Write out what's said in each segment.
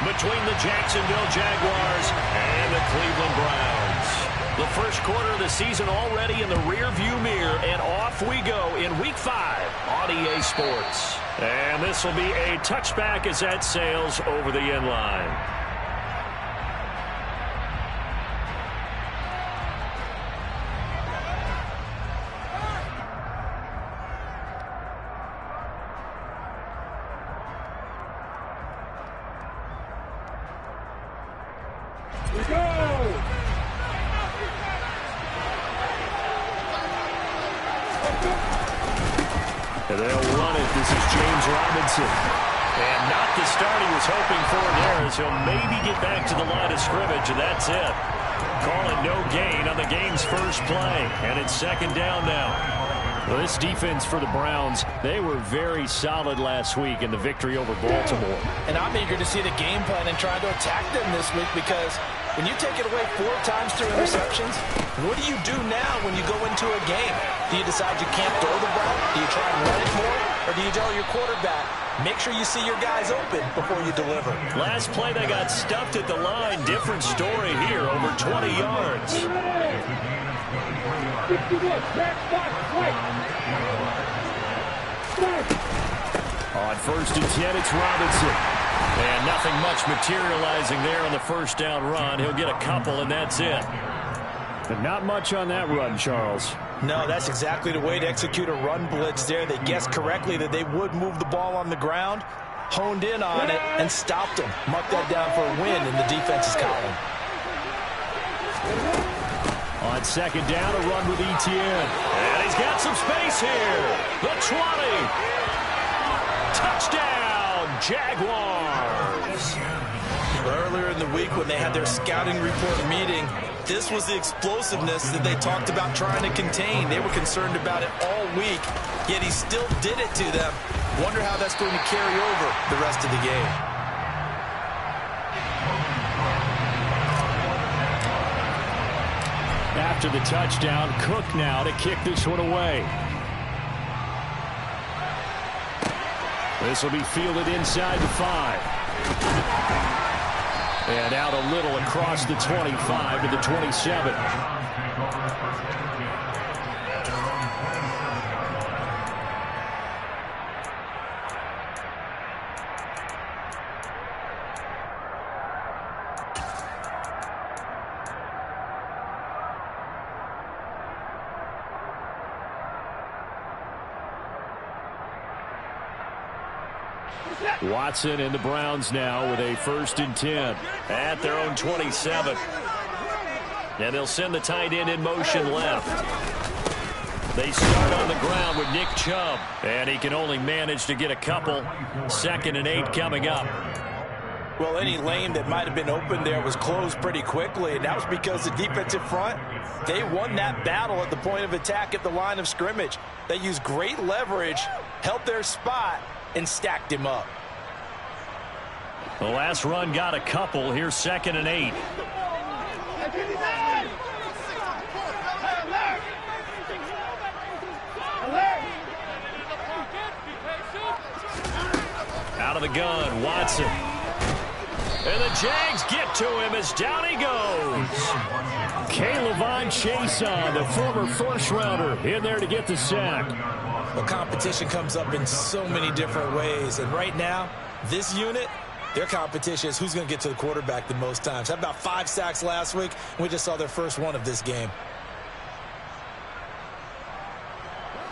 between the Jacksonville Jaguars and the Cleveland Browns. The first quarter of the season already in the rearview mirror, and off we go in Week 5 on EA Sports. And this will be a touchback as that sails over the end line. And they'll run it. This is James Robinson. And not the start he was hoping for there, as he'll maybe get back to the line of scrimmage, and that's it. Calling no gain on the game's first play, and it's second down now. Well, this defense for the Browns, they were very solid last week in the victory over Baltimore. And I'm eager to see the game plan and try to attack them this week, because when you take it away 4 times through interceptions, what do you do now when you go into a game? Do you decide you can't throw the ball? Do you try and run it more? Or do you tell your quarterback, make sure you see your guys open before you deliver? Last play, they got stuffed at the line. Different story here, over 20 yards. On first and 10, it's Robinson. And nothing much materializing there on the first down run. He'll get a couple, and that's it. But not much on that run, Charles. No, that's exactly the way to execute a run blitz there. They guessed correctly that they would move the ball on the ground, honed in on it, and stopped them. Mark that down for a win in the defense's column. On second down, a run with Etienne. And he's got some space here. The 20. Touchdown, Jaguars. Earlier in the week when they had their scouting report meeting, this was the explosiveness that they talked about trying to contain. They were concerned about it all week, yet he still did it to them. Wonder how that's going to carry over the rest of the game. After the touchdown, Cook now to kick this one away. This will be fielded inside the 5. And out a little across the 25 to the 27. Watson and the Browns now with a first and 10 at their own 27. And they'll send the tight end in motion left. They start on the ground with Nick Chubb, and he can only manage to get a couple. 2nd and 8 coming up. Well, any lane that might have been open there was closed pretty quickly, and that was because the defensive front, they won that battle at the point of attack at the line of scrimmage. They used great leverage, held their spot, and stacked him up. The last run got a couple. Here's 2nd and 8. Out of the gun, Watson. And the Jags get to him as down he goes. K'Lavon Chaisson, the former first-rounder, in there to get the sack. Well, competition comes up in so many different ways, and right now, this unit, their competition is who's going to get to the quarterback the most times. Had about 5 sacks last week, and we just saw their first one of this game.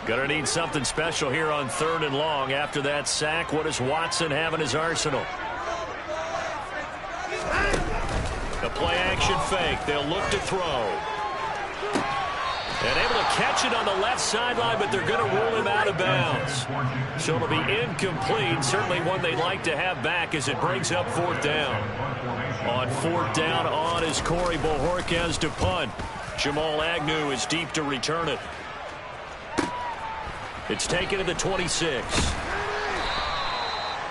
Gonna need something special here on 3rd and long. After that sack, what does Watson have in his arsenal? The play-action fake. They'll look to throw. And able to catch it on the left sideline, but they're going to rule him out of bounds. So it'll be incomplete. Certainly one they'd like to have back as it brings up 4th down. On 4th down, on is Corey Bojorquez to punt. Jamal Agnew is deep to return it. It's taken to the 26.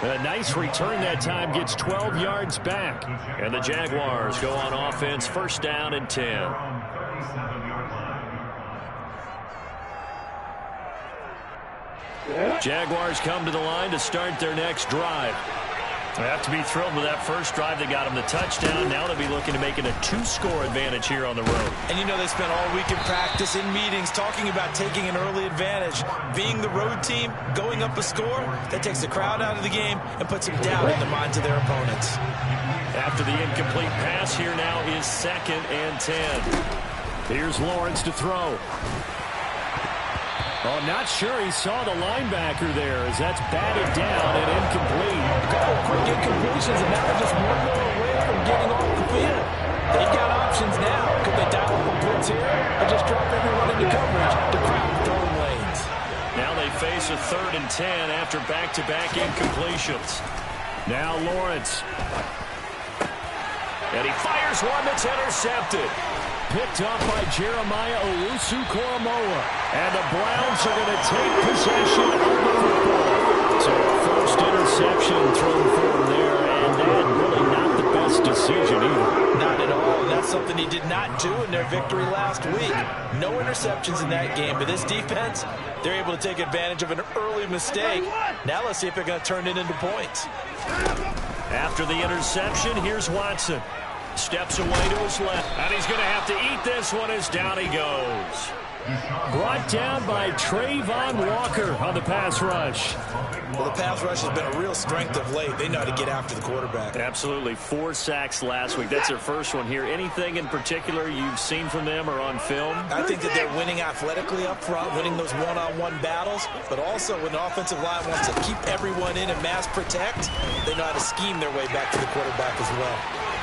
A nice return that time, gets 12 yards back. And the Jaguars go on offense, 1st down and 10. Jaguars come to the line to start their next drive. They have to be thrilled with that first drive that got them the touchdown. Now they'll be looking to make it a 2-score advantage here on the road. And you know they spent all week in practice, in meetings, talking about taking an early advantage. Being the road team, going up a score, that takes the crowd out of the game and puts some doubt in the minds of their opponents. After the incomplete pass, here now is 2nd and 10. Here's Lawrence to throw. Oh, not sure he saw the linebacker there as that's batted down and incomplete. A couple of quick incompletions, and now they're just one more away from getting off the field. They've got options now. Could they dial up a blitz here or just drop everyone into coverage to crowd the throwing lanes? Now they face a 3rd and 10 after back-to-back incompletions. Now Lawrence. And he fires one that's intercepted. Picked up by Jeremiah Owusu-Koramoah. And the Browns are going to take possession of the football. So first interception thrown for him there, and that really not the best decision either. Not at all, and that's something he did not do in their victory last week. No interceptions in that game, but this defense, they're able to take advantage of an early mistake. Now let's see if they're going to turn it into points. After the interception, here's Watson. Steps away to his left, and he's going to have to eat this one as down he goes. Brought down by Trayvon Walker on the pass rush. Well, the pass rush has been a real strength of late. They know how to get after the quarterback. Absolutely. 4 sacks last week. That's their first one here. Anything in particular you've seen from them or on film? I think that they're winning athletically up front, winning those one-on-one battles, but also when the offensive line wants to keep everyone in and mass protect, they know how to scheme their way back to the quarterback as well.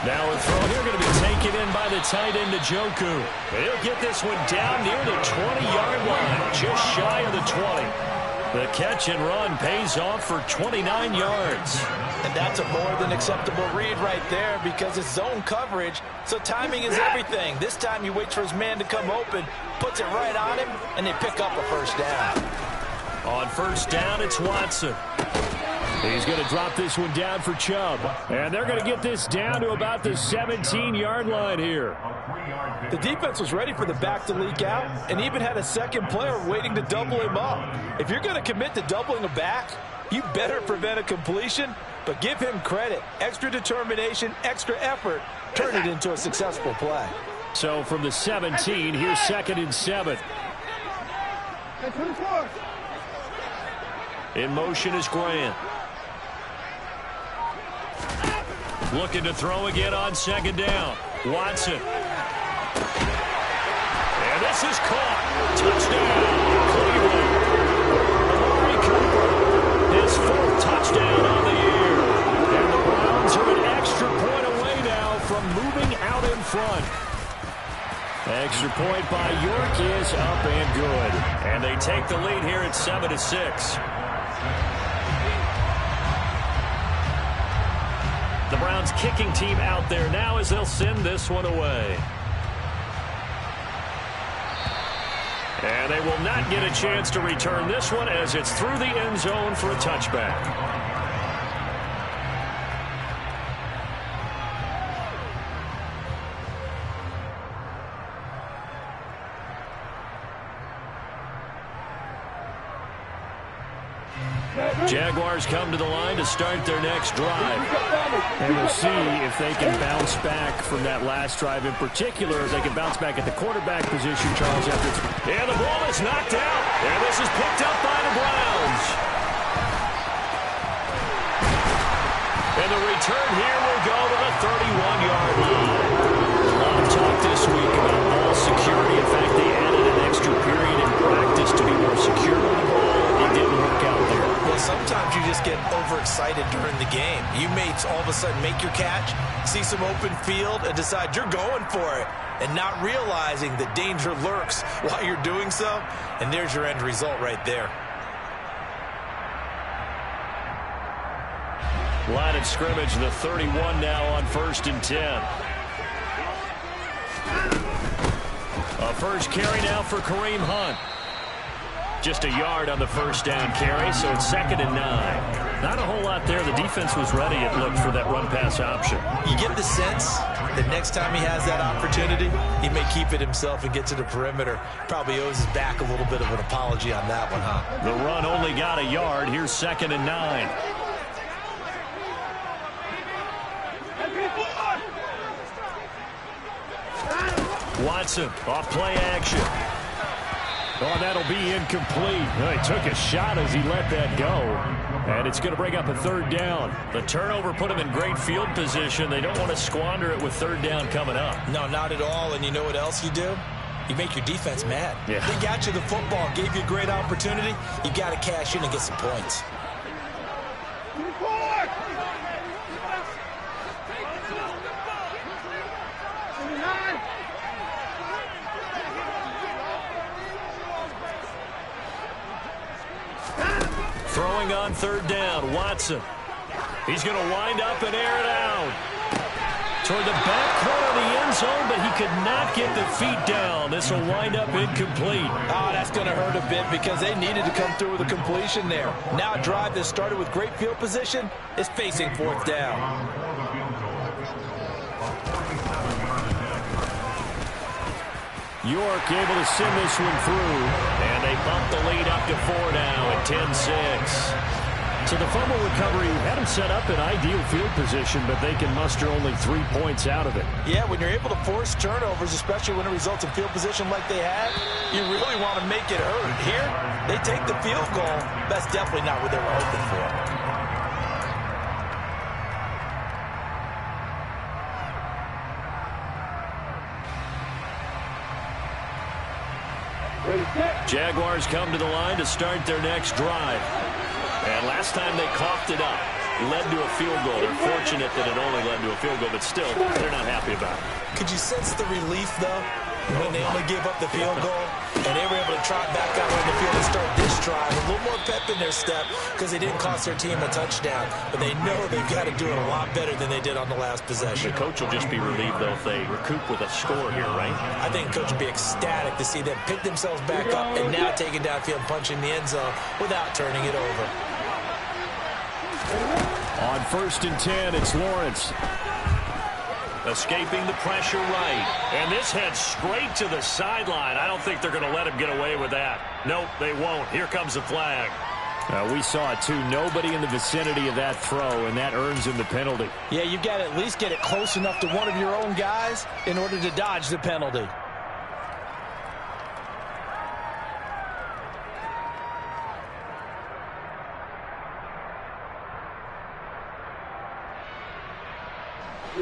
Now a throw here going to be taken in by the tight end, Njoku. He'll get this one down near the 20-yard line, just shy of the 20. The catch and run pays off for 29 yards. And that's a more than acceptable read right there because it's zone coverage, so timing is everything. This time he waits for his man to come open, puts it right on him, and they pick up a first down. On first down, it's Watson. He's going to drop this one down for Chubb. And they're going to get this down to about the 17-yard line here. The defense was ready for the back to leak out and even had a second player waiting to double him up. If you're going to commit to doubling a back, you better prevent a completion, but give him credit. Extra determination, extra effort, turn it into a successful play. So from the 17, here's 2nd and 7. In motion is Grant. Looking to throw again on 2nd down. Watson. And this is caught. Touchdown, Cleveland. Amari Cooper, his 4th touchdown on the year. And the Browns are an extra point away now from moving out in front. Extra point by York is up and good. And they take the lead here at 7-6. The Browns kicking team out there now as they'll send this one away. And they will not get a chance to return this one as it's through the end zone for a touchback. Jaguars come to the line to start their next drive. And we'll see if they can bounce back from that last drive in particular, if they can bounce back at the quarterback position, Charles, after it's... And the ball is knocked out. And this is picked up by the Browns. And the return here will go to the 31-yard line. A lot of talk this week about ball security. In fact, they added an extra period in practice to be more secure with the ball. It didn't work out there. Well, sometimes you just get overexcited during the game. You may all of a sudden make your catch, see some open field, and decide you're going for it, and not realizing the danger lurks while you're doing so, and there's your end result right there. Line of scrimmage, the 31 now on 1st and 10. A first carry now for Kareem Hunt. Just a yard on the first down carry, so it's 2nd and 9. Not a whole lot there. The defense was ready, it looked, for that run-pass option. You get the sense that next time he has that opportunity, he may keep it himself and get to the perimeter. Probably owes his back a little bit of an apology on that one, huh? The run only got a yard. Here's 2nd and 9. Watson off play action. Oh, that'll be incomplete. Oh, he took a shot as he let that go. And it's going to bring up a 3rd down. The turnover put him in great field position. They don't want to squander it with 3rd down coming up. No, not at all. And you know what else you do? You make your defense mad. Yeah. They got you the football, gave you a great opportunity. You got to cash in and get some points. Throwing on 3rd down, Watson. He's going to wind up and air it out. Toward the back corner of the end zone, but he could not get the feet down. This will wind up incomplete. Oh, that's going to hurt a bit because they needed to come through with a completion there. Now a drive that started with great field position is facing 4th down. York able to send this one through. And they bump the lead up to 4 now at 10-6. So the fumble recovery had them set up in ideal field position, but they can muster only 3 points out of it. Yeah, when you're able to force turnovers, especially when it results in field position like they had, you really want to make it hurt. Here, they take the field goal. That's definitely not what they were hoping for. Jaguars come to the line to start their next drive. And last time they coughed it up, led to a field goal. They're fortunate that it only led to a field goal, but still, they're not happy about it. Could you sense the relief, though, when they only gave up the field goal and they were able to trot back out on the field and start this drive? A little more pep in their step because they didn't cost their team a touchdown, but they know they've got to do it a lot better than they did on the last possession. The coach will just be relieved, though, if they recoup with a score here, right? I think coach will be ecstatic to see them pick themselves back up and now take it downfield, punching the end zone without turning it over. On 1st and 10, it's Lawrence. Escaping the pressure right. And this heads straight to the sideline. I don't think they're going to let him get away with that. Nope, they won't. Here comes the flag. We saw it, too. Nobody in the vicinity of that throw, and that earns him the penalty. Yeah, you've got to at least get it close enough to one of your own guys in order to dodge the penalty.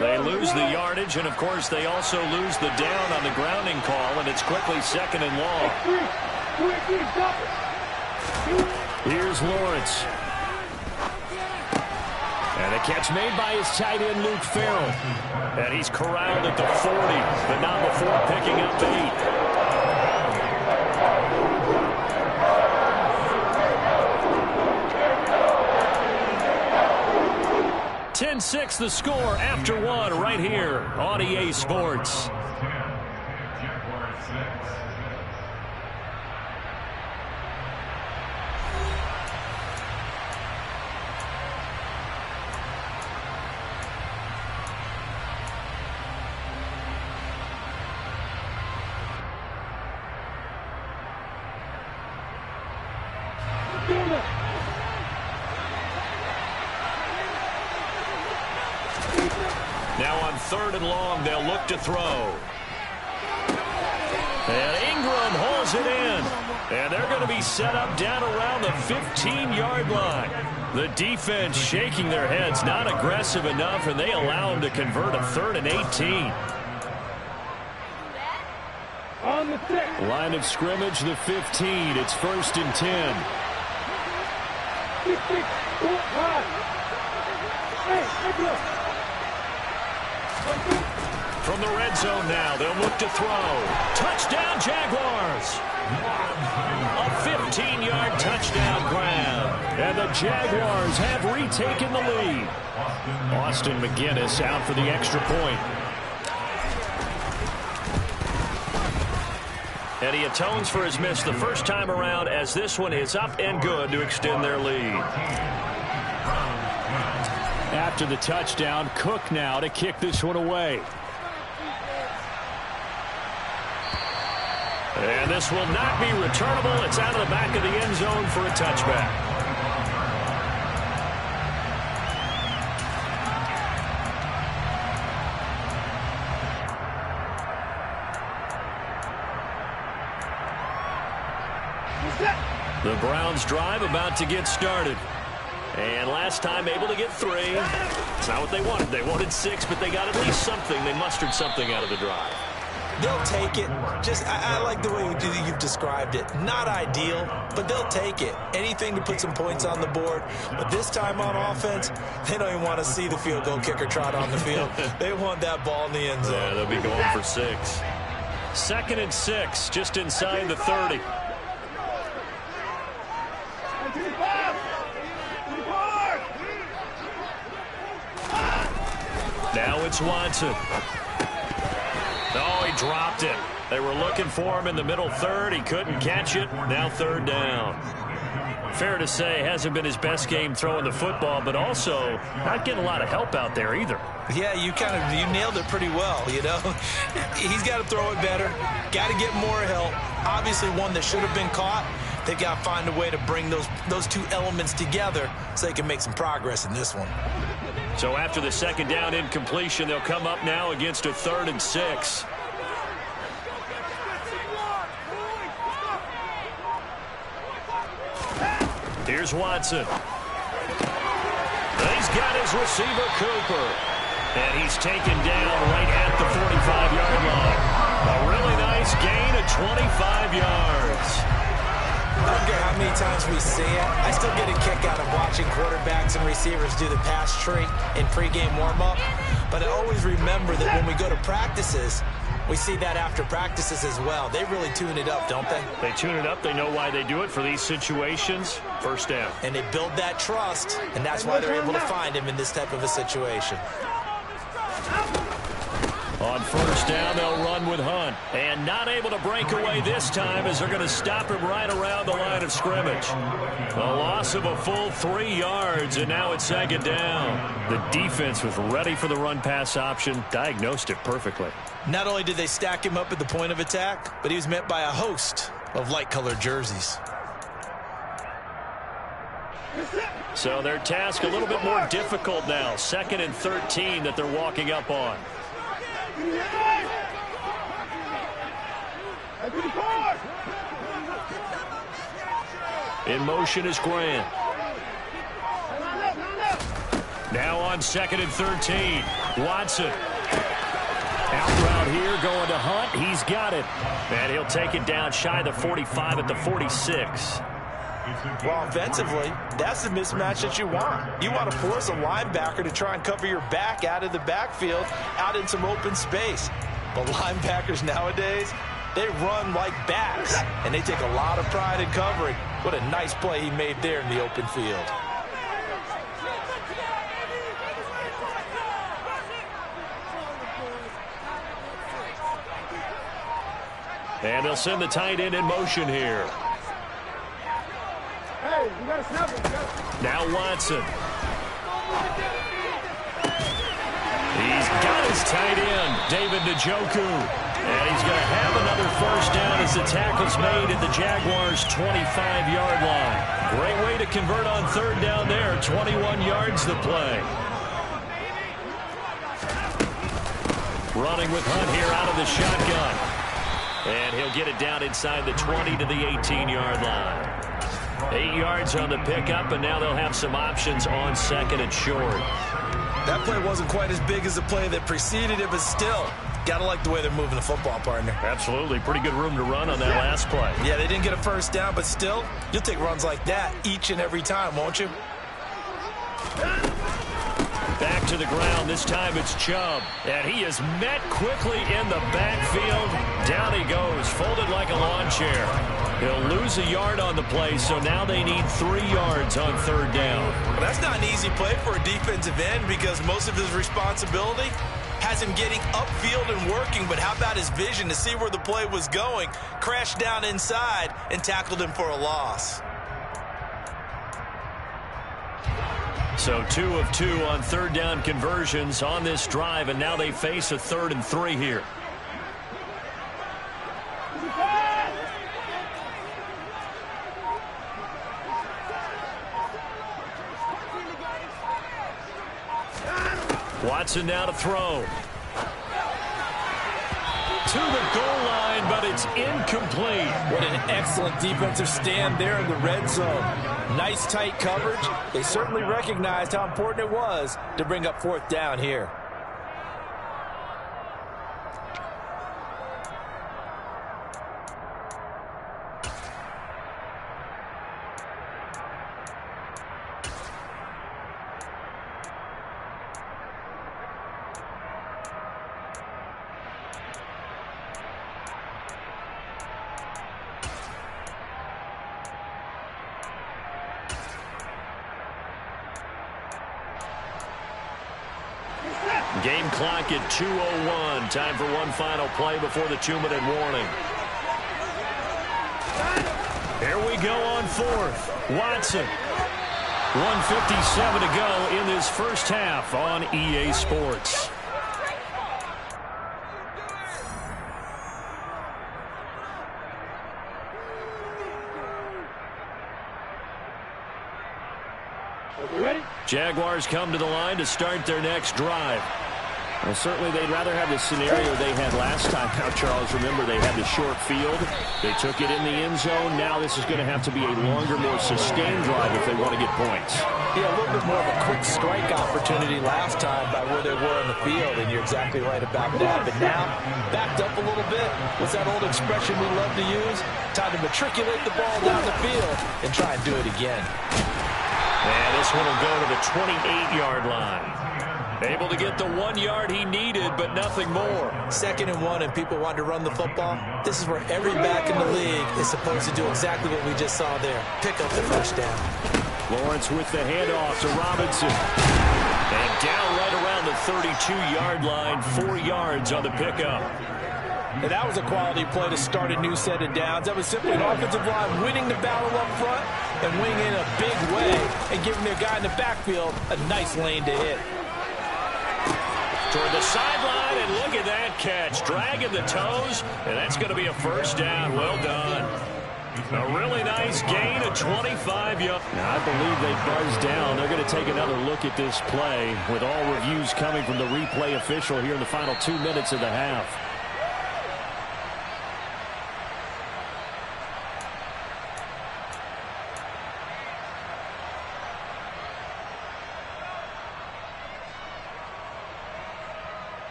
They lose the yardage, and, of course, they also lose the down on the grounding call, and it's quickly 2nd and long. Here's Lawrence. And a catch made by his tight end, Luke Farrell. And he's corralled at the 40, but not before picking up 8. 10-6 the score after 1 right here on EA Sports. Now on 3rd and long, they'll look to throw. And Ingram hauls it in. And they're going to be set up down around the 15-yard line. The defense shaking their heads, not aggressive enough, and they allow them to convert a 3rd and 18. Line of scrimmage, the 15. It's 1st and 10. From the red zone now, they'll look to throw. Touchdown, Jaguars! A 15-yard touchdown grab. And the Jaguars have retaken the lead. Austin McGinnis out for the extra point. And he atones for his miss the first time around, as this one is up and good to extend their lead. After the touchdown, Cook now to kick this one away. And this will not be returnable. It's out of the back of the end zone for a touchback. The Browns drive about to get started. And last time able to get 3. It's not what they wanted. They wanted 6, but they got at least something. They mustered something out of the drive. They'll take it. I like the way you've described it. Not ideal, but they'll take it. Anything to put some points on the board. But this time on offense, they don't even want to see the field goal kicker trot on the field. They want that ball in the end zone. Yeah, they'll be going for 6. 2nd and 6, just inside the 30. Now it's Watson. Oh, he dropped it. They were looking for him in the middle third. He couldn't catch it. Now 3rd down. Fair to say, hasn't been his best game throwing the football, but also not getting a lot of help out there either. Yeah, you nailed it pretty well, you know. He's got to throw it better. Got to get more help. Obviously one that should have been caught. They've got to find a way to bring those two elements together so they can make some progress in this one. So after the 2nd down incompletion, they'll come up now against a 3rd and 6. Here's Watson. He's got his receiver, Cooper. And he's taken down right at the 45-yard line. A really nice gain of 25 yards. I don't care how many times we see it. I still get a kick out of watching quarterbacks and receivers do the pass tree in pregame warm-up. But I always remember that when we go to practices, we see that after practices as well. They really tune it up, don't they? They tune it up. They know why they do it for these situations. 1st down. And they build that trust, and that's why they're able to find him in this type of a situation. On 1st down, they'll run with Hunt. And not able to break away this time as they're going to stop him right around the line of scrimmage. A loss of a full 3 yards, and now it's 2nd down. The defense was ready for the run-pass option, diagnosed it perfectly. Not only did they stack him up at the point of attack, but he was met by a host of light-colored jerseys. So their task a little bit more difficult now. 2nd and 13 that they're walking up on. In motion is Grant. Now on 2nd and 13. Watson. Out route here going to Hunt. He's got it. And he'll take it down shy of the 45 at the 46. Well, offensively, that's the mismatch that you want. You want to force a linebacker to try and cover your back out of the backfield, out in some open space. But linebackers nowadays, they run like backs, and they take a lot of pride in covering. What a nice play he made there in the open field. And they'll send the tight end in motion here. Now Watson. He's got his tight end, David Njoku. And he's going to have another 1st down as the tackle's made at the Jaguars' 25-yard line. Great way to convert on 3rd down there. 21 yards the play. Running with Hunt here out of the shotgun. And he'll get it down inside the 20 to the 18-yard line. 8 yards on the pickup, and now they'll have some options on 2nd and short. That play wasn't quite as big as the play that preceded it, but still, got to like the way they're moving the football, partner. Absolutely. Pretty good room to run on that last play. Yeah, they didn't get a 1st down, but still, you'll take runs like that each and every time, won't you? Back to the ground. This time it's Chubb. And he is met quickly in the backfield. Down he goes, folded like a lawn chair. He'll lose a yard on the play, so now they need 3 yards on 3rd down. Well, that's not an easy play for a defensive end because most of his responsibility has him getting upfield and working, but how about his vision to see where the play was going, crashed down inside, and tackled him for a loss. So 2 of 2 on 3rd down conversions on this drive, and now they face a 3rd and 3 here. Watson now to throw. to the goal line, but it's incomplete. What an excellent defensive stand there in the red zone. Nice tight coverage. They certainly recognized how important it was to bring up fourth down here. Game clock at 2:01. Time for one final play before the 2-minute warning. Here we go on fourth. Watson. 1:57 to go in this first half on EA Sports. Jaguars come to the line to start their next drive. Well, certainly they'd rather have the scenario they had last time. Now, Charles, remember, they had the short field. They took it in the end zone. Now this is going to have to be a longer, more sustained drive if they want to get points. Yeah, a little bit more of a quick strike opportunity last time by where they were in the field, and you're exactly right about that. But now, backed up a little bit. What's that old expression we love to use? Time to matriculate the ball down the field and try and do it again. And this one will go to the 28-yard line. Able to get the 1 yard he needed, but nothing more. 2nd and 1, and people want to run the football. This is where every back in the league is supposed to do exactly what we just saw there. Pick up the first down. Lawrence with the handoff to Robinson. And down right around the 32-yard line, 4 yards on the pickup. And that was a quality play to start a new set of downs. That was simply an offensive line winning the battle up front and winning in a big way and giving their guy in the backfield a nice lane to hit. Toward the sideline, and look at that catch. Dragging the toes, and that's going to be a first down. Well done. A really nice gain of 25 yards. Now, I believe they buzzed down. They're going to take another look at this play with all reviews coming from the replay official here in the final 2 minutes of the half.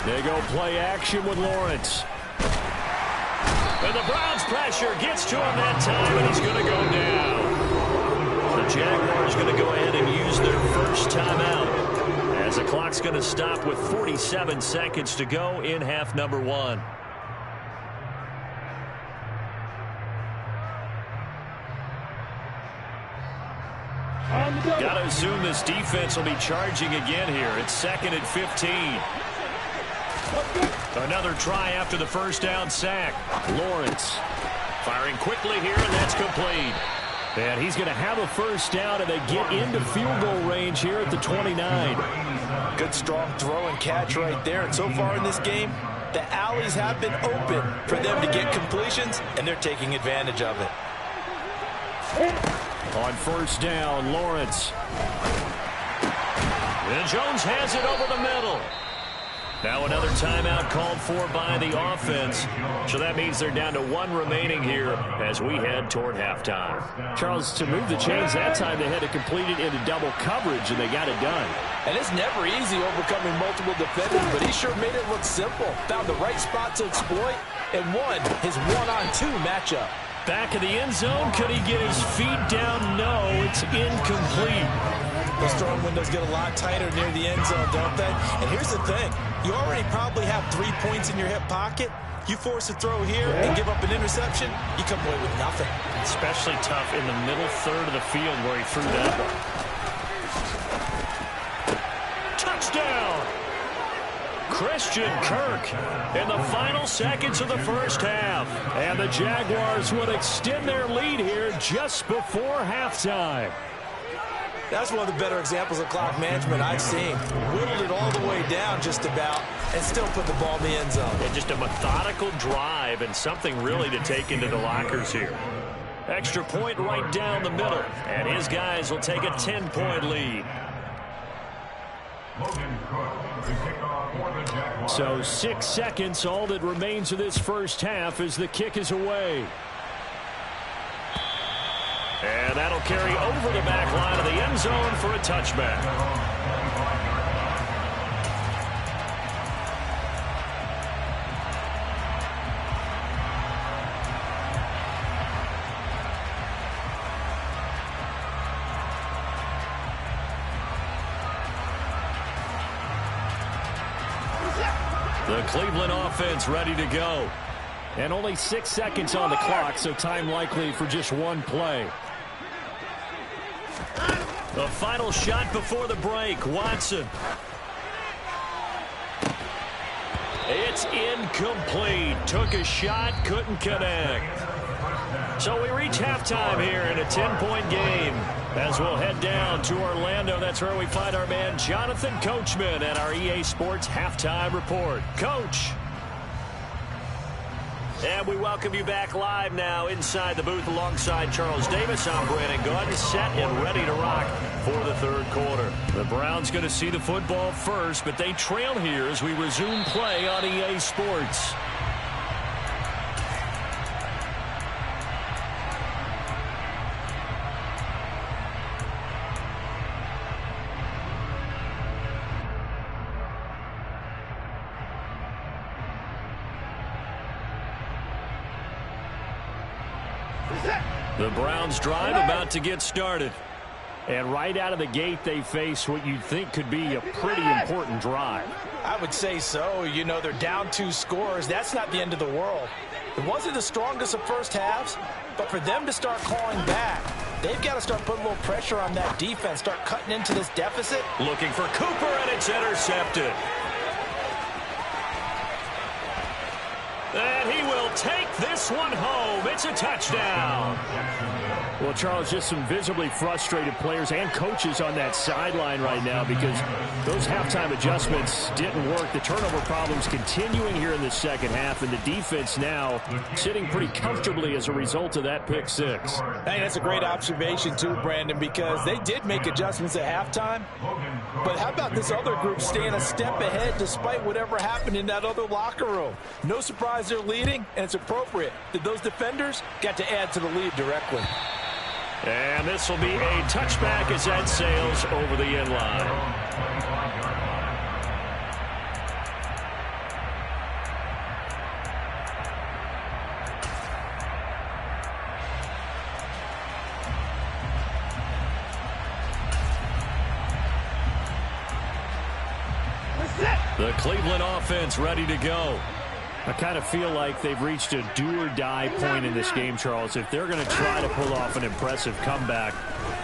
They go play action with Lawrence. And the Browns pressure gets to him that time, and he's going to go down. The Jaguars going to go ahead and use their first timeout as the clock's going to stop with 47 seconds to go in half number 1. Got to assume this defense will be charging again here. It's 2nd and 15. Another try after the first down sack. Lawrence firing quickly here, and that's complete. And he's going to have a first down, and they get into field goal range here at the 29. Good strong throw and catch right there. And so far in this game, the alleys have been open for them to get completions, and they're taking advantage of it. On first down, Lawrence. And Jones has it over the middle. Now another timeout called for by the offense. So that means they're down to 1 remaining here as we head toward halftime. Charles, to move the chains that time, they had to complete it into double coverage, and they got it done. And it's never easy overcoming multiple defenders, but he sure made it look simple. Found the right spot to exploit and won his 1-on-2 matchup. Back in the end zone, could he get his feet down? No, it's incomplete. Those throwing windows get a lot tighter near the end zone, don't they? And here's the thing. You already probably have 3 points in your hip pocket. You force a throw here and give up an interception, you come away with nothing. Especially tough in the middle third of the field where he threw that one. Touchdown! Christian Kirk in the final seconds of the first half. And the Jaguars would extend their lead here just before halftime. That's one of the better examples of clock management I've seen. Whittled it all the way down just about and still put the ball in the end zone. And just a methodical drive and something really to take into the lockers here. Extra point right down the middle. And his guys will take a 10-point lead. So 6 seconds, all that remains of this first half as the kick is away. And that'll carry over the back line of the end zone for a touchback. The Cleveland offense ready to go. And only 6 seconds on the clock, so time likely for just one play. The final shot before the break, Watson. It's incomplete. Took a shot, couldn't connect. So we reach halftime here in a 10-point game. As we'll head down to Orlando, that's where we find our man Jonathan Coachman at our EA Sports Halftime Report. Coach. And we welcome you back live now inside the booth alongside Charles Davis. I'm Brandon Gaudin, set and ready to rock for the third quarter. The Browns going to see the football first, but they trail here as we resume play on EA Sports. The Browns drive about to get started. And right out of the gate, they face what you'd think could be a pretty important drive. I would say so. You know, they're down 2 scores. That's not the end of the world. It wasn't the strongest of first halves, but for them to start clawing back, they've got to start putting a little pressure on that defense, start cutting into this deficit. Looking for Cooper, and it's intercepted. And he will take this one home. It's a touchdown. Well, Charles, just some visibly frustrated players and coaches on that sideline right now because those halftime adjustments didn't work. The turnover problems continuing here in the second half, and the defense now sitting pretty comfortably as a result of that pick six. Hey, that's a great observation too, Brandon, because they did make adjustments at halftime. But how about this other group staying a step ahead despite whatever happened in that other locker room? No surprise they're leading, and it's appropriate that those defenders got to add to the lead directly. And this will be a touchback as that sails over the end line. The Cleveland offense ready to go. I kind of feel like they've reached a do-or-die point in this game, Charles. If they're going to try to pull off an impressive comeback,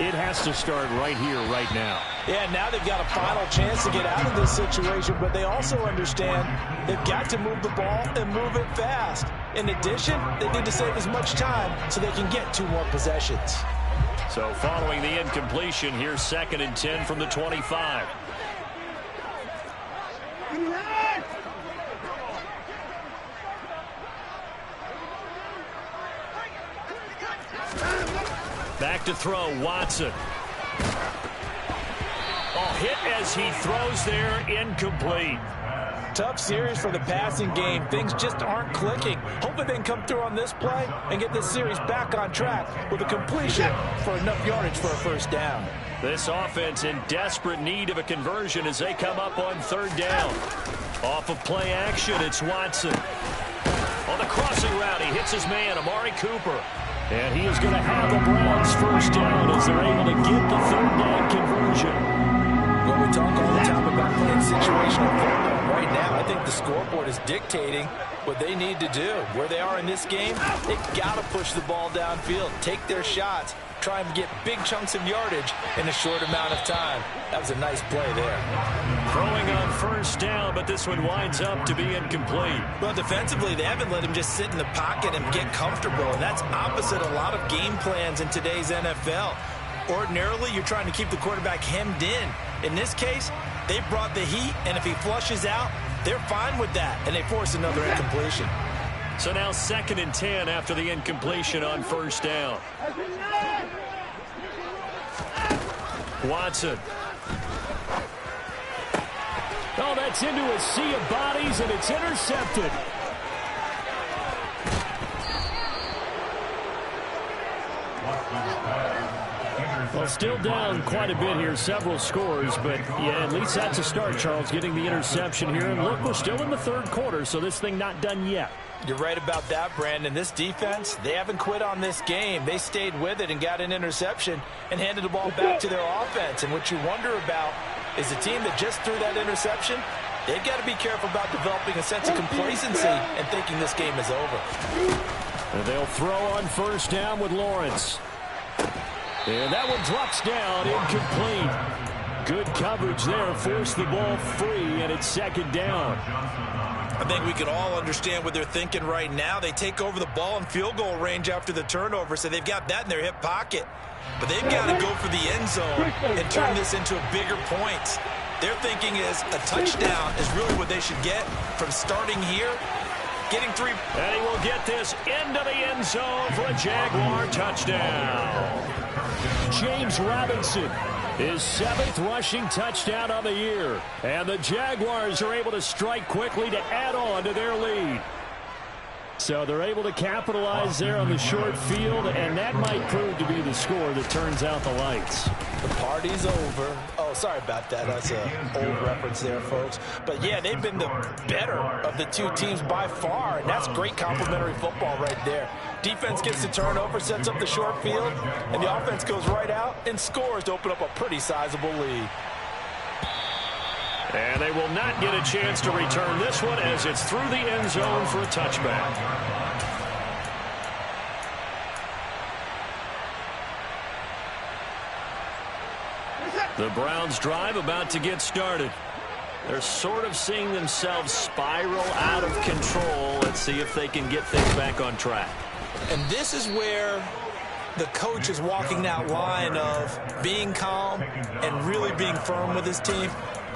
it has to start right here, right now. Yeah, now they've got a final chance to get out of this situation, but they also understand they've got to move the ball and move it fast. In addition, they need to save as much time so they can get 2 more possessions. So following the incompletion, here's 2nd and 10 from the 25. Back to throw, Watson. Oh, hit as he throws there, incomplete. Tough series for the passing game. Things just aren't clicking. Hoping they can come through on this play and get this series back on track with a completion for enough yardage for a first down. This offense in desperate need of a conversion as they come up on 3rd down. Off of play action, it's Watson. On the crossing route, he hits his man, Amari Cooper. And he is going to have the Browns first down as they're able to get the 3rd down conversion. Well, we talk all the time about playing situational football. Right now, I think the scoreboard is dictating what they need to do. Where they are in this game, they've got to push the ball downfield, take their shots, try and get big chunks of yardage in a short amount of time. That was a nice play there. Throwing on 1st down, but this one winds up to be incomplete. Well, defensively, they haven't let him just sit in the pocket and get comfortable, and that's opposite a lot of game plans in today's NFL. Ordinarily, you're trying to keep the quarterback hemmed in. In this case, they brought the heat, and if he flushes out, they're fine with that, and they force another incompletion. So now 2nd and 10 after the incompletion on 1st down. Watson. Oh, that's into a sea of bodies, and it's intercepted. Well, still down quite a bit here, several scores, but yeah, at least that's a start, Charles, getting the interception here. And look, we're still in the 3rd quarter, so this thing not done yet. You're right about that, Brandon. This defense, they haven't quit on this game. They stayed with it and got an interception and handed the ball back to their offense. And what you wonder about is a team that just threw that interception, they've got to be careful about developing a sense of complacency and thinking this game is over. And they'll throw on 1st down with Lawrence. And that one drops down, incomplete. Good coverage there, forced the ball free, and it's 2nd down. I think we can all understand what they're thinking right now. They take over the ball in field goal range after the turnover, so they've got that in their hip pocket. But they've got to go for the end zone and turn this into a bigger point. Their thinking is a touchdown is really what they should get from starting here. Getting 3. And he will get this into the end zone for a Jaguar touchdown. James Robinson, his 7th rushing touchdown on the year. And the Jaguars are able to strike quickly to add on to their lead. So they're able to capitalize there on the short field, and that might prove to be the score that turns out the lights. The party's over. Oh, sorry about that. That's an old reference there, folks. But, yeah, they've been the better of the two teams by far, and that's great complimentary football right there. Defense gets the turnover, sets up the short field, and the offense goes right out and scores to open up a pretty sizable lead. And they will not get a chance to return this one as it's through the end zone for a touchback. The Browns drive about to get started. They're sort of seeing themselves spiral out of control. Let's see if they can get things back on track. And this is where the coach is walking that line of being calm and really being firm with his team.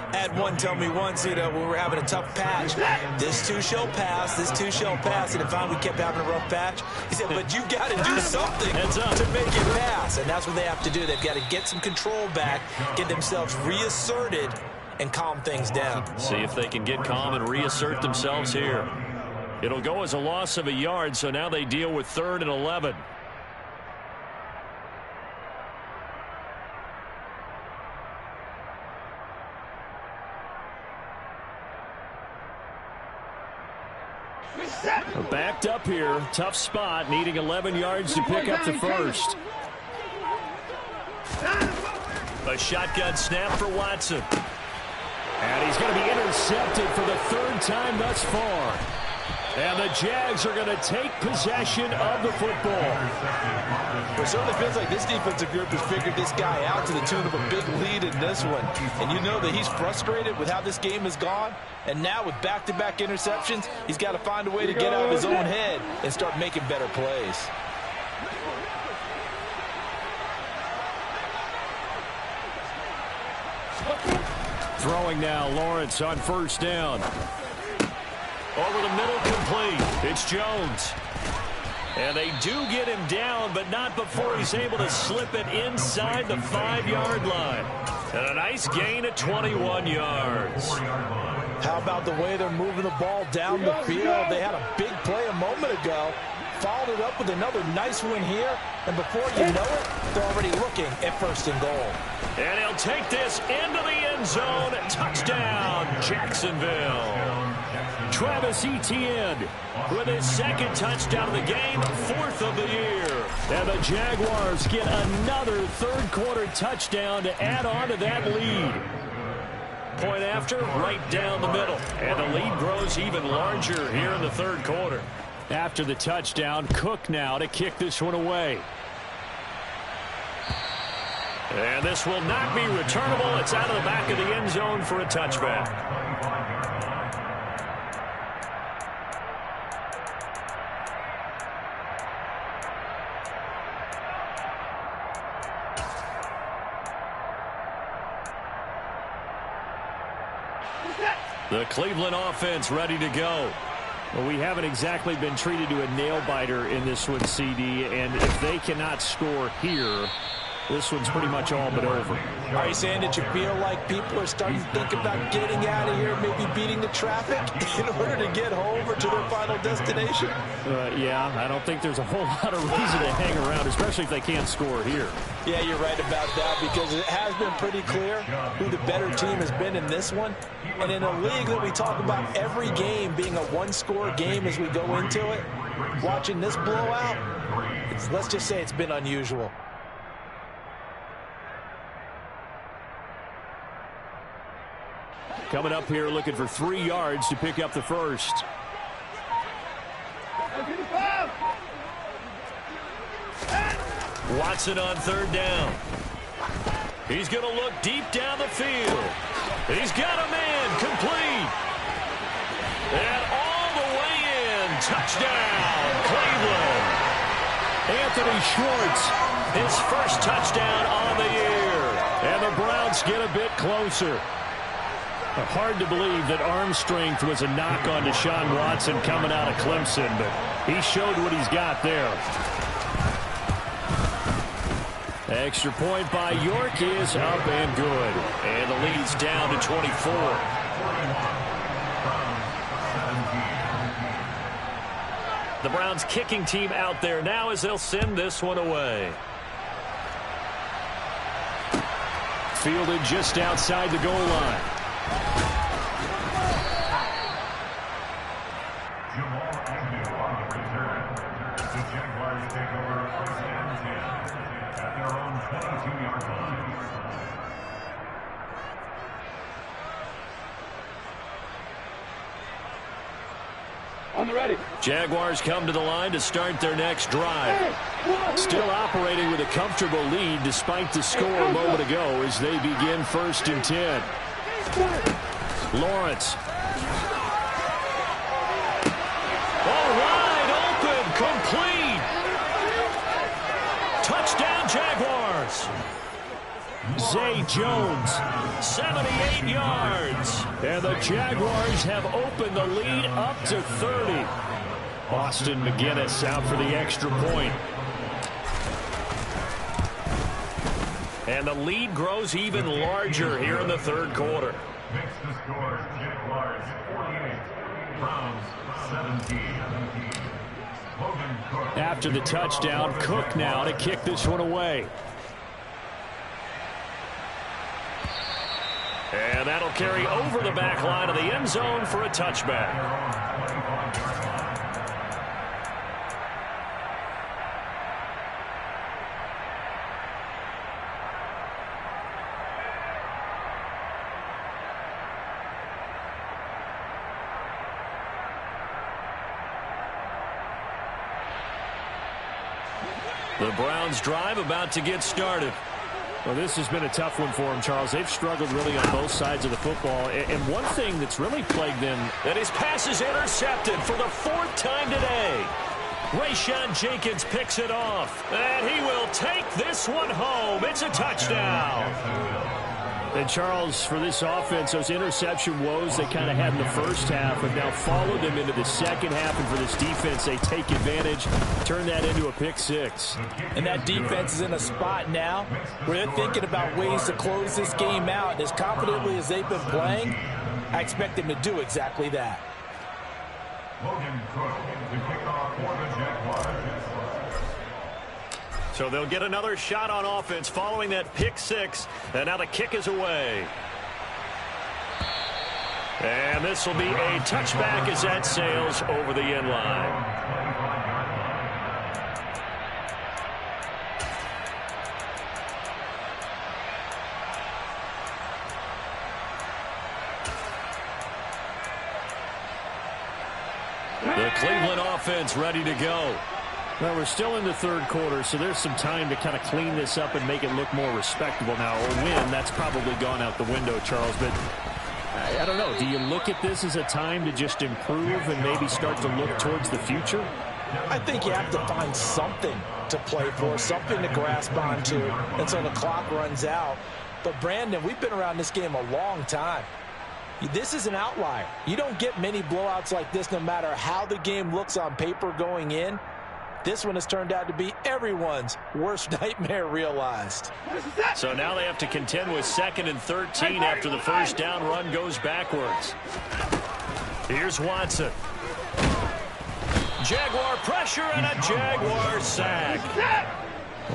I had one tell me once, when we were having a tough patch, this too shall pass, this too shall pass, and if we kept having a rough patch, he said, but you got to do something to make it pass, and that's what they have to do. They've got to get some control back, get themselves reasserted, and calm things down. See if they can get calm and reassert themselves here. It'll go as a loss of a yard, so now they deal with 3rd and 11. Backed up here, tough spot, needing 11 yards to pick up the first. A shotgun snap for Watson. And he's going to be intercepted for the 3rd time thus far. And the Jags are going to take possession of the football. It certainly feels like this defensive group has figured this guy out to the tune of a big lead in this one. And you know that he's frustrated with how this game has gone. And now with back-to-back interceptions, he's got to find a way to get out of his own head and start making better plays. Throwing now, Lawrence on 1st down. Over the middle, complete. It's Jones. And they do get him down, but not before he's able to slip it inside the 5-yard line. And a nice gain at 21 yards. How about the way they're moving the ball down the field? They had a big play a moment ago. Followed it up with another nice one here. And before you know it, they're already looking at 1st and goal. And he'll take this into the end zone. Touchdown, Jacksonville. Travis Etienne with his 2nd touchdown of the game, 4th of the year. And the Jaguars get another 3rd quarter touchdown to add on to that lead. Point after, right down the middle. And the lead grows even larger here in the 3rd quarter. After the touchdown, Cook now to kick this one away. And this will not be returnable. It's out of the back of the end zone for a touchback. The Cleveland offense ready to go. Well, we haven't exactly been treated to a nail-biter in this one, CD, and if they cannot score here, this one's pretty much all but over. Are you saying that you feel like people are starting to think about getting out of here, maybe beating the traffic in order to get home or to their final destination? Yeah, I don't think there's a whole lot of reason to hang around, especially if they can't score here. Yeah, you're right about that, because it has been pretty clear who the better team has been in this one. And in a league that we talk about every game being a one-score game as we go into it, watching this blowout, let's just say it's been unusual. Coming up here looking for 3 yards to pick up the first. Watson on third down. He's going to look deep down the field. He's got a man complete. And all the way in. Touchdown, Cleveland. Anthony Schwartz, his first touchdown on the year. And the Browns get a bit closer. Hard to believe that arm strength was a knock on Deshaun Watson coming out of Clemson, but he showed what he's got there. Extra point by York is up and good. And the lead's down to 24. The Browns kicking team out there now as they'll send this one away. Fielded just outside the goal line. Jaguars come to the line to start their next drive. Still operating with a comfortable lead despite the score a moment ago as they begin 1st and 10. Lawrence. Oh, wide open, complete. Touchdown, Jaguars. Zay Jones, 78 yards. And the Jaguars have opened the lead up to 30. Austin McGinnis out for the extra point. And the lead grows even larger here in the third quarter. Next to score, Jaguars 48, Browns 17. After the touchdown, Cook now to kick this one away. And that'll carry over the back line of the end zone for a touchback. The Browns drive about to get started. Well, this has been a tough one for them, Charles. They've struggled really on both sides of the football. And one thing that's really plagued them... And his pass is intercepted for the 4th time today. Rayshawn Jenkins picks it off. And he will take this one home. It's a touchdown. And, Charles, for this offense, those interception woes they kind of had in the first half have now followed them into the second half. And for this defense, they take advantage, turn that into a pick six. And that defense is in a spot now where they're thinking about ways to close this game out. And as confidently as they've been playing, I expect them to do exactly that. Logan Cook to kick off for the Jaguars. So they'll get another shot on offense following that pick six. And now the kick is away. And this will be a touchback as that sails over the end line. The Cleveland offense ready to go. Well, we're still in the third quarter, so there's some time to kind of clean this up and make it look more respectable now. A win, that's probably gone out the window, Charles. But I don't know. Do you look at this as a time to just improve and maybe start to look towards the future? I think you have to find something to play for, something to grasp onto until the clock runs out. But, Brandon, we've been around this game a long time. This is an outlier. You don't get many blowouts like this no matter how the game looks on paper going in. This one has turned out to be everyone's worst nightmare realized. So now they have to contend with 2nd and 13 after the first down run goes backwards. Here's Watson. Jaguar pressure and a Jaguar sack.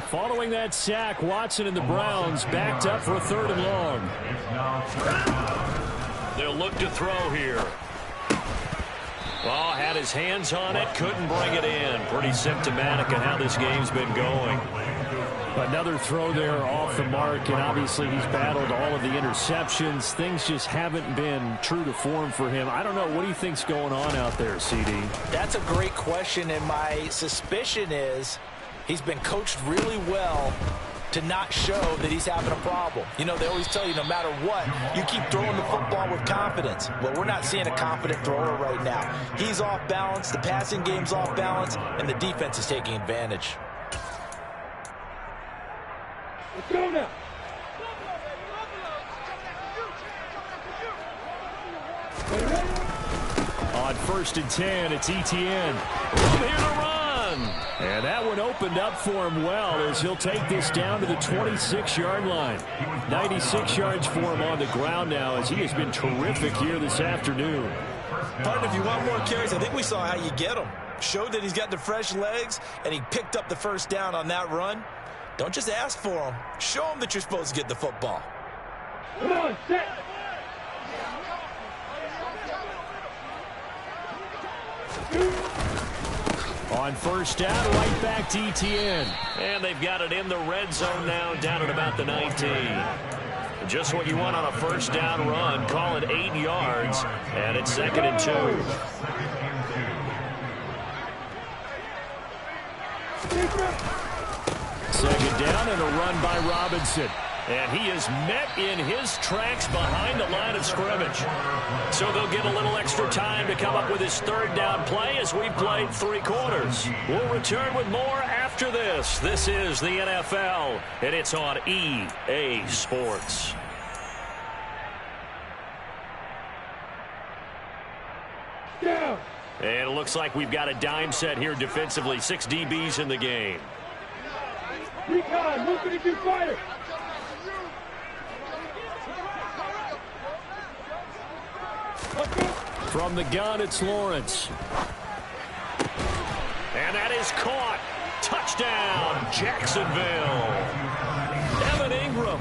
Following that sack, Watson and the Browns backed up for a 3rd and long. They'll look to throw here. Well, had his hands on it, couldn't bring it in. Pretty symptomatic of how this game's been going. Another throw there off the mark, and obviously he's battled all of the interceptions. Things just haven't been true to form for him. I don't know. What do you think's going on out there, CD? That's a great question, and my suspicion is he's been coached really well to not show that he's having a problem. You know, they always tell you no matter what, you keep throwing the football with confidence. Well, we're not seeing a confident thrower right now. He's off balance, the passing game's off balance, and the defense is taking advantage. Let's go now. On 1st and 10, it's Etienne. From here to run. And that one opened up for him well as he'll take this down to the 26-yard line. 96 yards for him on the ground now as he has been terrific here this afternoon. Partner, if you want more carries, I think we saw how you get him. Showed that he's got the fresh legs, and he picked up the first down on that run. Don't just ask for him. Show him that you're supposed to get the football. Come on, set. On 1st down, right back to Etienne. And they've got it in the red zone now, down at about the 19. Just what you want on a 1st down run. Call it 8 yards, and it's 2nd and 2. Second down and a run by Robinson. And he is met in his tracks behind the line of scrimmage. So they'll get a little extra time to come up with his 3rd down play as we've played 3 quarters. We'll return with more after this. This is the NFL, and it's on EA Sports. Down. And it looks like we've got a dime set here defensively. 6 DBs in the game. Recon, moving to fire. From the gun, it's Lawrence. And that is caught. Touchdown, Jacksonville. Evan Ingram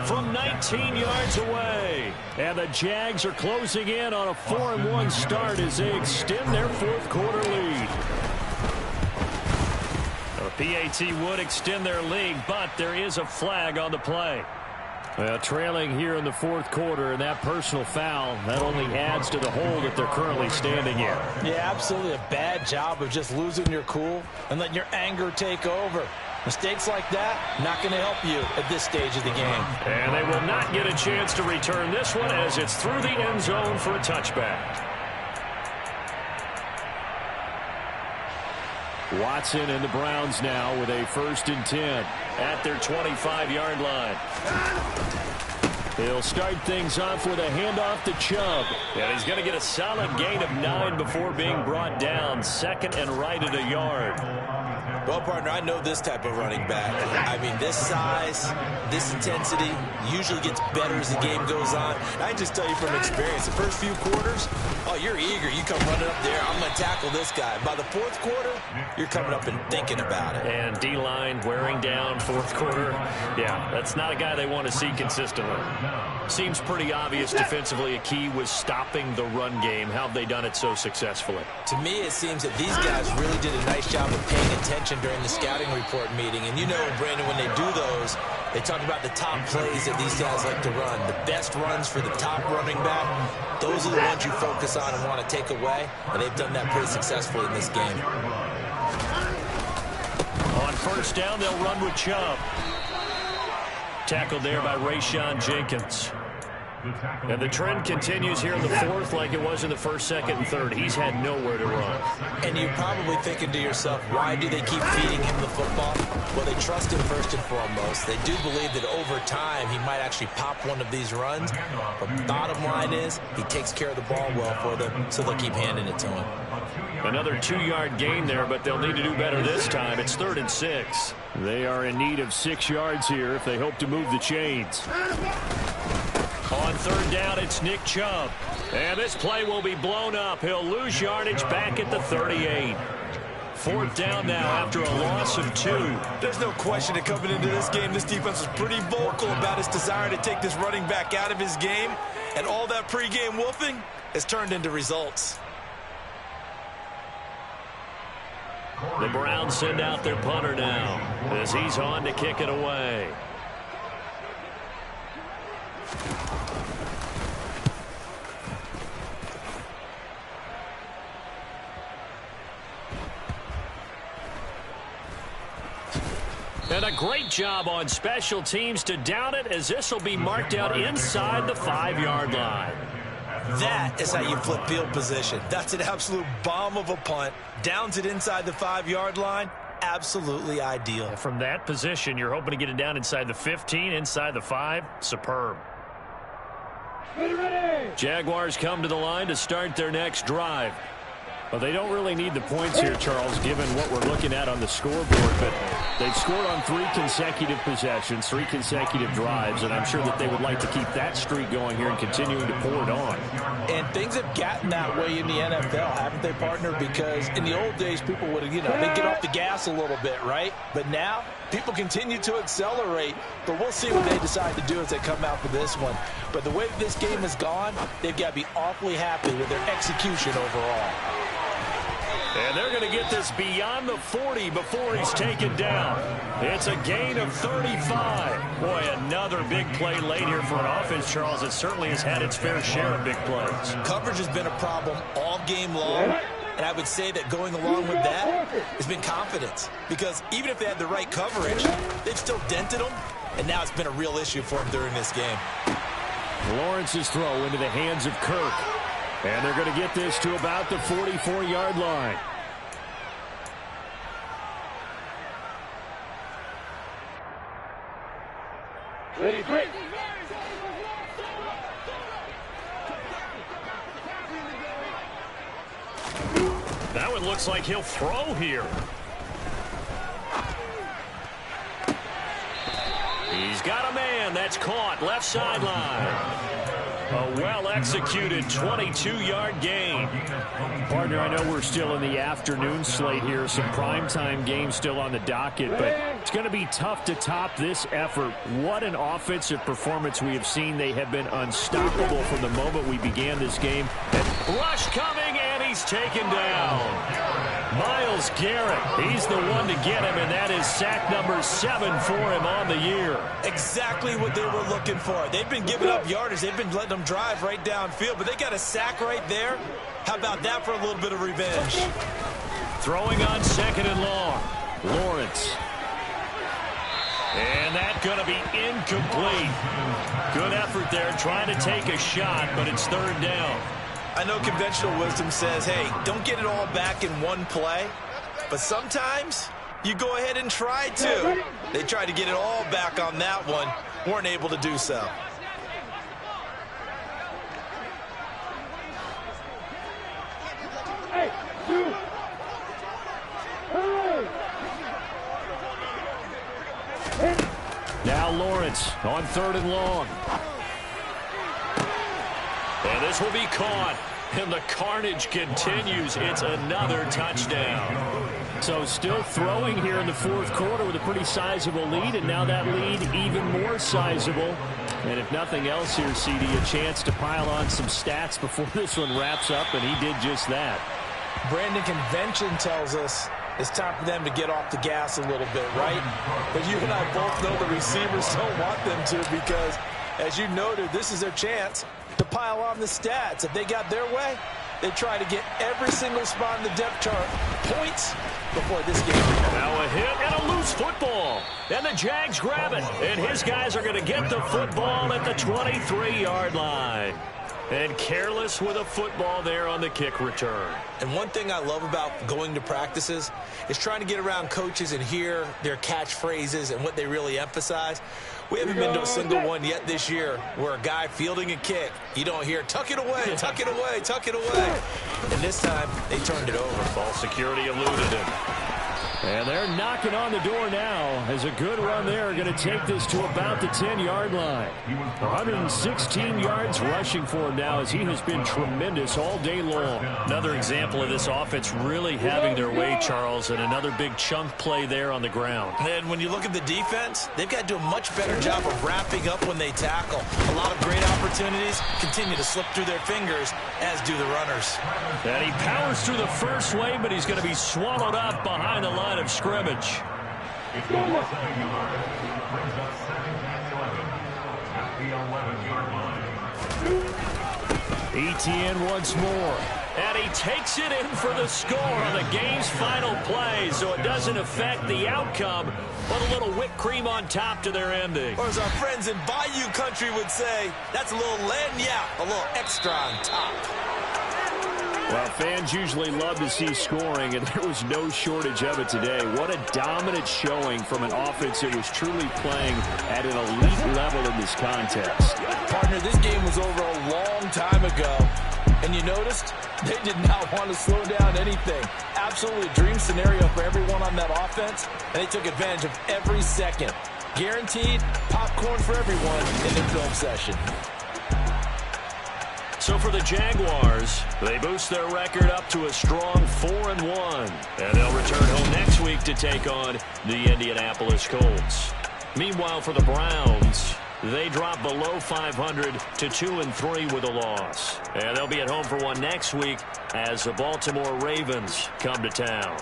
from 19 yards away. And the Jags are closing in on a 4-1 start as they extend their 4th quarter lead. The PAT would extend their lead, but there is a flag on the play. Well, trailing here in the 4th quarter, and that personal foul, that only adds to the hole that they're currently standing in. Yeah, absolutely a bad job of just losing your cool and letting your anger take over. Mistakes like that, not going to help you at this stage of the game. And they will not get a chance to return this one as it's through the end zone for a touchback. Watson and the Browns now with a 1st and 10 at their 25-yard line. He'll start things off with a handoff to Chubb. And he's going to get a solid gain of 9 before being brought down. 2nd and right at a yard. Well, partner, I know this type of running back. I mean, this size, this intensity usually gets better as the game goes on. I just tell you from experience, the first few quarters, oh, you're eager. You come running up there, I'm going to tackle this guy. By the 4th quarter, you're coming up and thinking about it. And D-line wearing down 4th quarter. Yeah, that's not a guy they want to see consistently. Seems pretty obvious defensively a key was stopping the run game. How have they done it so successfully? To me, it seems that these guys really did a nice job of paying attention during the scouting report meeting. And you know, Brandon, when they do those, they talk about the top plays that these guys like to run. The best runs for the top running back, those are the ones you focus on and want to take away. And they've done that pretty successfully in this game. On 1st down, they'll run with Chubb. Tackled there by Rayshon Jenkins. And the trend continues here in the fourth like it was in the first, second, and third. He's had nowhere to run. And you're probably thinking to yourself, why do they keep feeding him the football? Well, they trust him first and foremost. They do believe that over time he might actually pop one of these runs. But the bottom line is he takes care of the ball well for them, so they'll keep handing it to him. Another 2-yard gain there, but they'll need to do better this time. It's 3rd and 6. They are in need of 6 yards here if they hope to move the chains. On 3rd down, it's Nick Chubb. And this play will be blown up. He'll lose yardage back at the 38. 4th down now after a loss of 2. There's no question that coming into this game, this defense was pretty vocal about its desire to take this running back out of his game. And all that pregame wolfing has turned into results. The Browns send out their punter now as he's on to kick it away. And a great job on special teams to down it, as this will be marked out inside the 5-yard line. That is how you flip field position. That's an absolute bomb of a punt. Downs it inside the 5-yard line. Absolutely ideal. From that position, you're hoping to get it down inside the 15, inside the 5. Superb. Ready. Jaguars come to the line to start their next drive. Well, they don't really need the points here, Charles, given what we're looking at on the scoreboard. But they've scored on 3 consecutive possessions, 3 consecutive drives, and I'm sure that they would like to keep that streak going here and continuing to pour it on. And things have gotten that way in the NFL, haven't they, partner? Because in the old days, people would have, they'd get off the gas a little bit, right? But now, people continue to accelerate. But we'll see what they decide to do as they come out for this one. But the way this game has gone, they've got to be awfully happy with their execution overall. And they're going to get this beyond the 40 before he's taken down. It's a gain of 35. Boy, another big play late here for an offense, Charles. It certainly has had its fair share of big plays. Coverage has been a problem all game long. And I would say that going along with that has been confidence. Because even if they had the right coverage, they've still dented them. And now it's been a real issue for them during this game. Lawrence's throw into the hands of Kirk. And they're going to get this to about the 44-yard line. Ready, break. That one looks like he'll throw here. He's got a man. That's caught. Left sideline. A well-executed 22-yard gain. Partner, I know we're still in the afternoon slate here. Some primetime games still on the docket, but it's going to be tough to top this effort. What an offensive performance we have seen. They have been unstoppable from the moment we began this game. Rush coming, and he's taken down. Myles Garrett, he's the one to get him, and that is sack number 7 for him on the year. Exactly what they were looking for. They've been giving up yardage. They've been letting them drive right downfield, but they got a sack right there. How about that for a little bit of revenge? Throwing on 2nd and long. Lawrence. And that's going to be incomplete. Good effort there trying to take a shot, but it's 3rd down. I know conventional wisdom says, hey, don't get it all back in one play. But sometimes you go ahead and try to. They tried to get it all back on that one. Weren't able to do so. Hey, two. Hey. Now Lawrence on 3rd and long. And this will be caught. And the carnage continues. It's another touchdown. So still throwing here in the 4th quarter with a pretty sizable lead, and now that lead even more sizable. And if nothing else here, CD, a chance to pile on some stats before this one wraps up, and he did just that. Brandon, convention tells us it's time for them to get off the gas a little bit, right? But you and I both know the receivers don't want them to, because, as you noted, this is their chance to pile on the stats. If they got their way, They try to get every single spot in the depth chart points before this game. Now a hit and a loose football. And the Jags grab it. And his guys are going to get the football at the 23-yard line. And careless with a football there on the kick return. And one thing I love about going to practices is trying to get around coaches and hear their catchphrases and what they really emphasize. We haven't been to a single one yet this year where a guy fielding a kick, you don't hear, tuck it away, tuck it away, tuck it away. And this time, they turned it over. Ball security eluded him. And they're knocking on the door now as a good run there going to take this to about the 10-yard line. 116 yards rushing for him now as he has been tremendous all day long. Another example of this offense really having their way, Charles, and another big chunk play there on the ground. And when you look at the defense, they've got to do a much better job of wrapping up when they tackle. A lot of great opportunities continue to slip through their fingers, as do the runners. And he powers through the first wave, but he's going to be swallowed up behind the line of scrimmage. It's the 7 yard. Brings up 2nd and 11 at the 11-yard line. Etienne once more. And he takes it in for the score on the game's final play, so it doesn't affect the outcome, but a little whipped cream on top to their ending. Or as our friends in Bayou country would say, that's a little lagniappe, a little extra on top. Well, fans usually love to see scoring, and there was no shortage of it today. What a dominant showing from an offense that was truly playing at an elite level in this contest. Partner, this game was over a long time ago, and you noticed they did not want to slow down anything. Absolutely a dream scenario for everyone on that offense, and they took advantage of every second. Guaranteed popcorn for everyone in the film session. So for the Jaguars, they boost their record up to a strong 4-1. And they'll return home next week to take on the Indianapolis Colts. Meanwhile, for the Browns, they drop below 500 to 2-3 with a loss. And they'll be at home for one next week as the Baltimore Ravens come to town.